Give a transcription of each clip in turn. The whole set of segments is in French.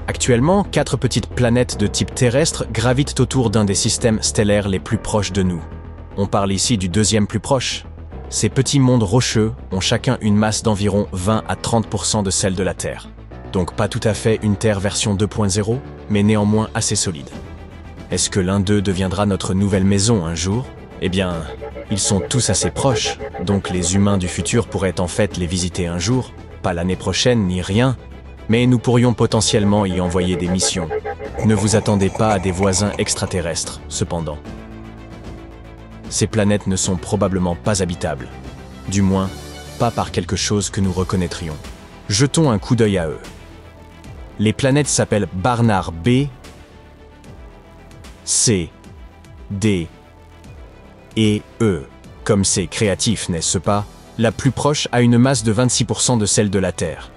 Actuellement, 4 petites planètes de type terrestre gravitent autour d'un des systèmes stellaires les plus proches de nous. On parle ici du deuxième plus proche. Ces petits mondes rocheux ont chacun une masse d'environ 20 à 30% de celle de la Terre. Donc pas tout à fait une Terre version 2.0, mais néanmoins assez solide. Est-ce que l'un d'eux deviendra notre nouvelle maison un jour? Eh bien, ils sont tous assez proches, donc les humains du futur pourraient en fait les visiter un jour, pas l'année prochaine ni rien, mais nous pourrions potentiellement y envoyer des missions. Ne vous attendez pas à des voisins extraterrestres, cependant. Ces planètes ne sont probablement pas habitables. Du moins, pas par quelque chose que nous reconnaîtrions. Jetons un coup d'œil à eux. Les planètes s'appellent Barnard B, C, D et E. Comme c'est créatif, n'est-ce pas? La plus proche a une masse de 26% de celle de la Terre.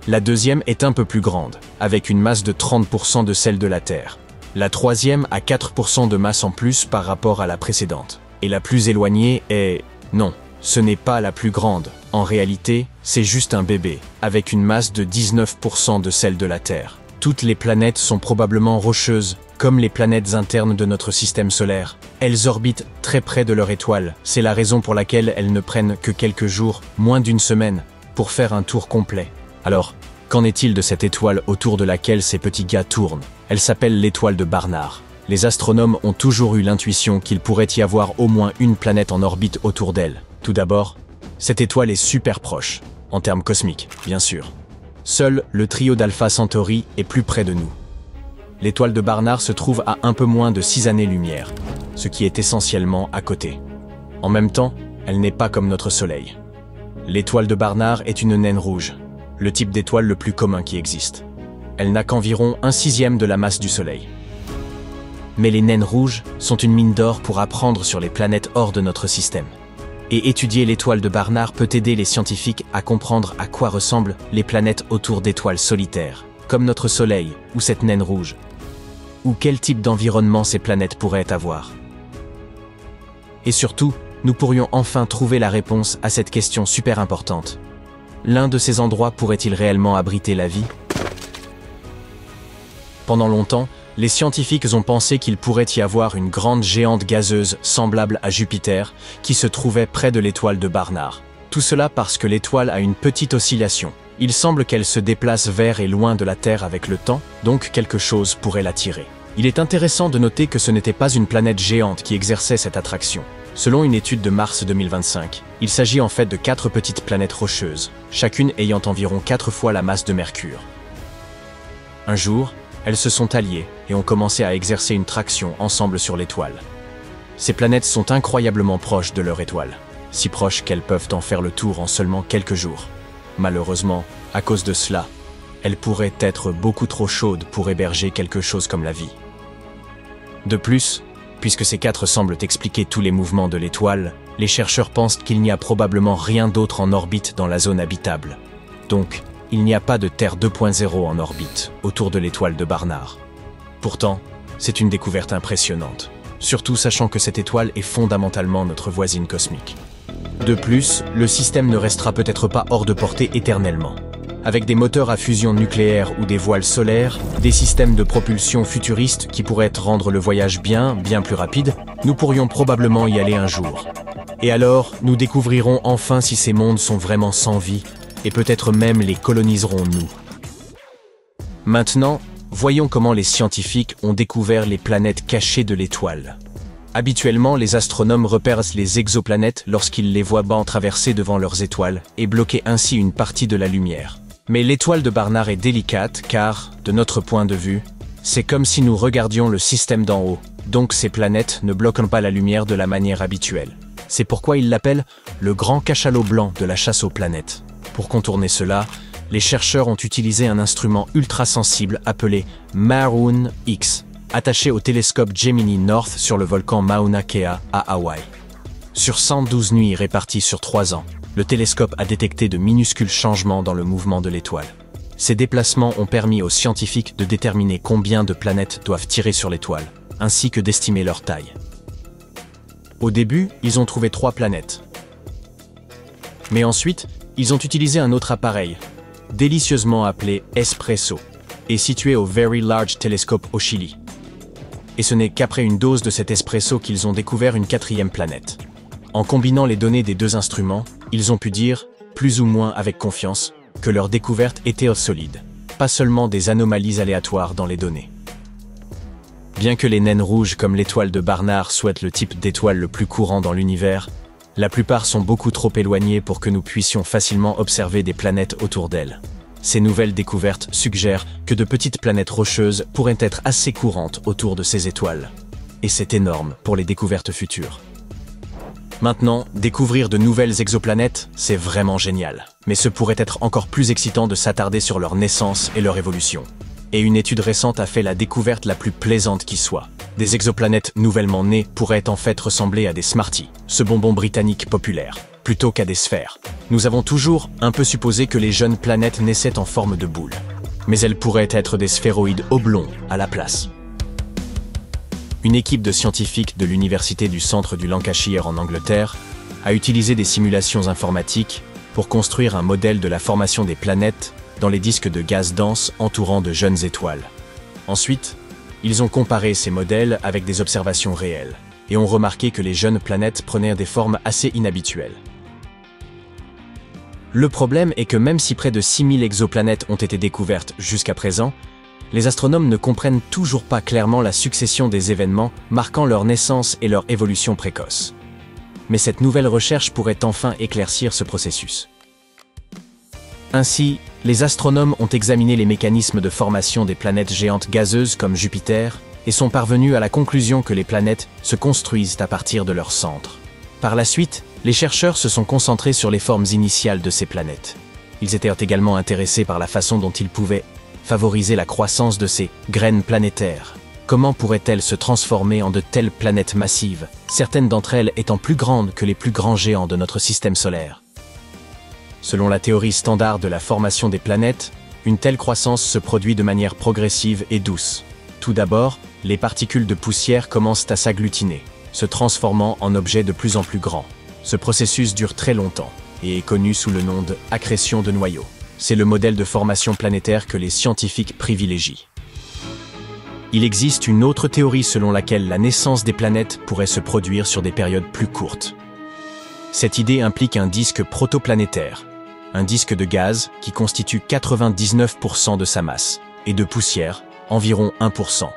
La deuxième est un peu plus grande, avec une masse de 30% de celle de la Terre. La troisième a 4% de masse en plus par rapport à la précédente. Et la plus éloignée est... Non, ce n'est pas la plus grande. En réalité, c'est juste un bébé, avec une masse de 19% de celle de la Terre. Toutes les planètes sont probablement rocheuses, comme les planètes internes de notre système solaire. Elles orbitent très près de leur étoile. C'est la raison pour laquelle elles ne prennent que quelques jours, moins d'une semaine, pour faire un tour complet. Alors, qu'en est-il de cette étoile autour de laquelle ces petits gars tournent? Elle s'appelle l'étoile de Barnard. Les astronomes ont toujours eu l'intuition qu'il pourrait y avoir au moins une planète en orbite autour d'elle. Tout d'abord, cette étoile est super proche, en termes cosmiques, bien sûr. Seul le trio d'Alpha Centauri est plus près de nous. L'étoile de Barnard se trouve à un peu moins de 6 années-lumière, ce qui est essentiellement à côté. En même temps, elle n'est pas comme notre Soleil. L'étoile de Barnard est une naine rouge, le type d'étoile le plus commun qui existe. Elle n'a qu'environ 1/6 de la masse du Soleil. Mais les naines rouges sont une mine d'or pour apprendre sur les planètes hors de notre système. Et étudier l'étoile de Barnard peut aider les scientifiques à comprendre à quoi ressemblent les planètes autour d'étoiles solitaires, comme notre Soleil ou cette naine rouge. Ou quel type d'environnement ces planètes pourraient avoir. Et surtout, nous pourrions enfin trouver la réponse à cette question super importante. L'un de ces endroits pourrait-il réellement abriter la vie? Pendant longtemps, les scientifiques ont pensé qu'il pourrait y avoir une grande géante gazeuse semblable à Jupiter qui se trouvait près de l'étoile de Barnard. Tout cela parce que l'étoile a une petite oscillation. Il semble qu'elle se déplace vers et loin de la Terre avec le temps, donc quelque chose pourrait l'attirer. Il est intéressant de noter que ce n'était pas une planète géante qui exerçait cette attraction. Selon une étude de mars 2025, il s'agit en fait de 4 petites planètes rocheuses, chacune ayant environ 4 fois la masse de Mercure. Un jour, elles se sont alliées et ont commencé à exercer une traction ensemble sur l'étoile. Ces planètes sont incroyablement proches de leur étoile, si proches qu'elles peuvent en faire le tour en seulement quelques jours. Malheureusement, à cause de cela, elles pourraient être beaucoup trop chaudes pour héberger quelque chose comme la vie. De plus, puisque ces 4 semblent expliquer tous les mouvements de l'étoile, les chercheurs pensent qu'il n'y a probablement rien d'autre en orbite dans la zone habitable. Donc, il n'y a pas de Terre 2.0 en orbite autour de l'étoile de Barnard. Pourtant, c'est une découverte impressionnante, surtout sachant que cette étoile est fondamentalement notre voisine cosmique. De plus, le système ne restera peut-être pas hors de portée éternellement. Avec des moteurs à fusion nucléaire ou des voiles solaires, des systèmes de propulsion futuristes qui pourraient rendre le voyage bien plus rapide, nous pourrions probablement y aller un jour. Et alors, nous découvrirons enfin si ces mondes sont vraiment sans vie, et peut-être même les coloniserons-nous. Maintenant, voyons comment les scientifiques ont découvert les planètes cachées de l'étoile. Habituellement, les astronomes repèrent les exoplanètes lorsqu'ils les voient traverser devant leurs étoiles et bloquer ainsi une partie de la lumière. Mais l'étoile de Barnard est délicate car, de notre point de vue, c'est comme si nous regardions le système d'en haut, donc ces planètes ne bloquent pas la lumière de la manière habituelle. C'est pourquoi ils l'appellent le grand cachalot blanc de la chasse aux planètes. Pour contourner cela, les chercheurs ont utilisé un instrument ultra-sensible appelé Maroon X, attaché au télescope Gemini North sur le volcan Mauna Kea à Hawaï. Sur 112 nuits réparties sur 3 ans, le télescope a détecté de minuscules changements dans le mouvement de l'étoile. Ces déplacements ont permis aux scientifiques de déterminer combien de planètes doivent tirer sur l'étoile, ainsi que d'estimer leur taille. Au début, ils ont trouvé 3 planètes. Mais ensuite, ils ont utilisé un autre appareil, délicieusement appelé Espresso. est situé au Very Large Telescope au Chili. Et ce n'est qu'après une dose de cet espresso qu'ils ont découvert une quatrième planète. En combinant les données des deux instruments, ils ont pu dire, plus ou moins avec confiance, que leur découverte était solide, pas seulement des anomalies aléatoires dans les données. Bien que les naines rouges comme l'étoile de Barnard soient le type d'étoile le plus courant dans l'univers, la plupart sont beaucoup trop éloignées pour que nous puissions facilement observer des planètes autour d'elles. Ces nouvelles découvertes suggèrent que de petites planètes rocheuses pourraient être assez courantes autour de ces étoiles. Et c'est énorme pour les découvertes futures. Maintenant, découvrir de nouvelles exoplanètes, c'est vraiment génial. Mais ce pourrait être encore plus excitant de s'attarder sur leur naissance et leur évolution. Et une étude récente a fait la découverte la plus plaisante qui soit. Des exoplanètes nouvellement nées pourraient en fait ressembler à des Smarties, ce bonbon britannique populaire, plutôt qu'à des sphères. Nous avons toujours un peu supposé que les jeunes planètes naissaient en forme de boule. Mais elles pourraient être des sphéroïdes oblongs à la place. Une équipe de scientifiques de l'université du centre du Lancashire en Angleterre a utilisé des simulations informatiques pour construire un modèle de la formation des planètes dans les disques de gaz dense entourant de jeunes étoiles. Ensuite, ils ont comparé ces modèles avec des observations réelles et ont remarqué que les jeunes planètes prenaient des formes assez inhabituelles. Le problème est que même si près de 6000 exoplanètes ont été découvertes jusqu'à présent, les astronomes ne comprennent toujours pas clairement la succession des événements marquant leur naissance et leur évolution précoce. Mais cette nouvelle recherche pourrait enfin éclaircir ce processus. Ainsi, les astronomes ont examiné les mécanismes de formation des planètes géantes gazeuses comme Jupiter et sont parvenus à la conclusion que les planètes se construisent à partir de leur centre. Par la suite, les chercheurs se sont concentrés sur les formes initiales de ces planètes. Ils étaient également intéressés par la façon dont ils pouvaient favoriser la croissance de ces graines planétaires. Comment pourraient-elles se transformer en de telles planètes massives, certaines d'entre elles étant plus grandes que les plus grands géants de notre système solaire? Selon la théorie standard de la formation des planètes, une telle croissance se produit de manière progressive et douce. Tout d'abord, les particules de poussière commencent à s'agglutiner, se transformant en objets de plus en plus grands. Ce processus dure très longtemps et est connu sous le nom de accrétion de noyaux. C'est le modèle de formation planétaire que les scientifiques privilégient. Il existe une autre théorie selon laquelle la naissance des planètes pourrait se produire sur des périodes plus courtes. Cette idée implique un disque protoplanétaire, un disque de gaz qui constitue 99% de sa masse, et de poussière, environ 1%.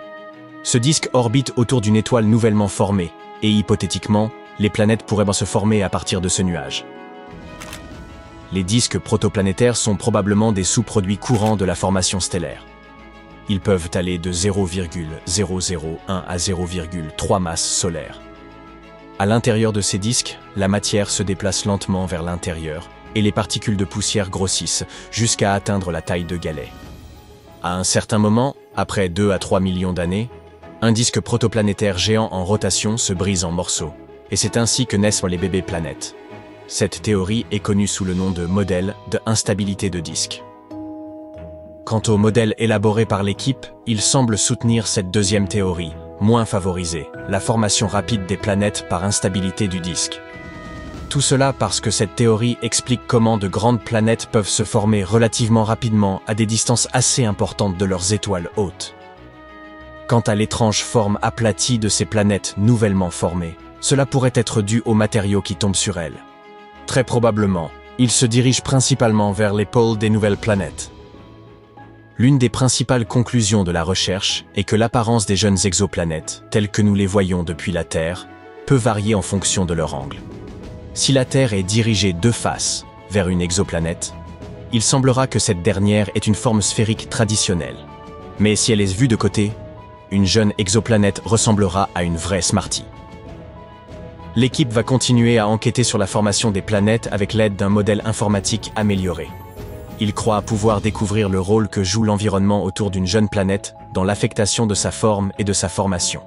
Ce disque orbite autour d'une étoile nouvellement formée, et hypothétiquement, les planètes pourraient se former à partir de ce nuage. Les disques protoplanétaires sont probablement des sous-produits courants de la formation stellaire. Ils peuvent aller de 0,001 à 0,3 masses solaires. À l'intérieur de ces disques, la matière se déplace lentement vers l'intérieur et les particules de poussière grossissent jusqu'à atteindre la taille de galets. À un certain moment, après 2 à 3 millions d'années, un disque protoplanétaire géant en rotation se brise en morceaux, et c'est ainsi que naissent les bébés planètes. Cette théorie est connue sous le nom de modèle de instabilité de disque. Quant au modèle élaboré par l'équipe, il semble soutenir cette deuxième théorie, moins favorisée, la formation rapide des planètes par instabilité du disque. Tout cela parce que cette théorie explique comment de grandes planètes peuvent se former relativement rapidement à des distances assez importantes de leurs étoiles hôtes. Quant à l'étrange forme aplatie de ces planètes nouvellement formées, cela pourrait être dû aux matériaux qui tombent sur elles. Très probablement, ils se dirigent principalement vers les pôles des nouvelles planètes. L'une des principales conclusions de la recherche est que l'apparence des jeunes exoplanètes, telles que nous les voyons depuis la Terre, peut varier en fonction de leur angle. Si la Terre est dirigée de face vers une exoplanète, il semblera que cette dernière est une forme sphérique traditionnelle. Mais si elle est vue de côté, une jeune exoplanète ressemblera à une vraie Smartie. L'équipe va continuer à enquêter sur la formation des planètes avec l'aide d'un modèle informatique amélioré. Il croit pouvoir découvrir le rôle que joue l'environnement autour d'une jeune planète dans l'affectation de sa forme et de sa formation.